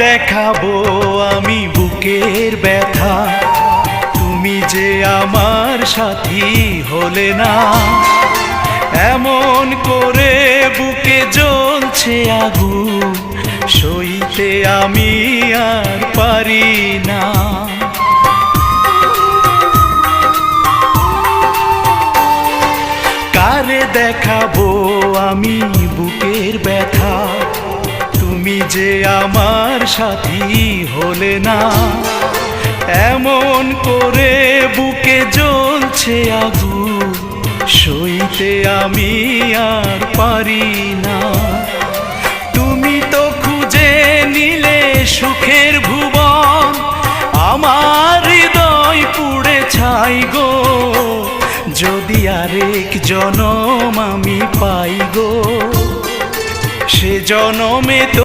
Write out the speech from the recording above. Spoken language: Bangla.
দেখাবো আমি বুকের ব্যথা, তুমি যে আমার সাথী হলে না। এমন করে বুকে জ্বলছে আগুন, সইতে আমি আর পারি না। কারে দেখাবো আমি বুকের ব্যথা, তুমি যে আমার সাথী হলে না। এমন করে বুকে জ্বলছে আগুন, সইতে আমি আর পারি না। তুমি তো খুঁজে নিলে সুখের ভুবন, আমার হৃদয় পুড়ে ছাই গো। যদি আরেক জনম আমি পাই গো, সে জনমে তো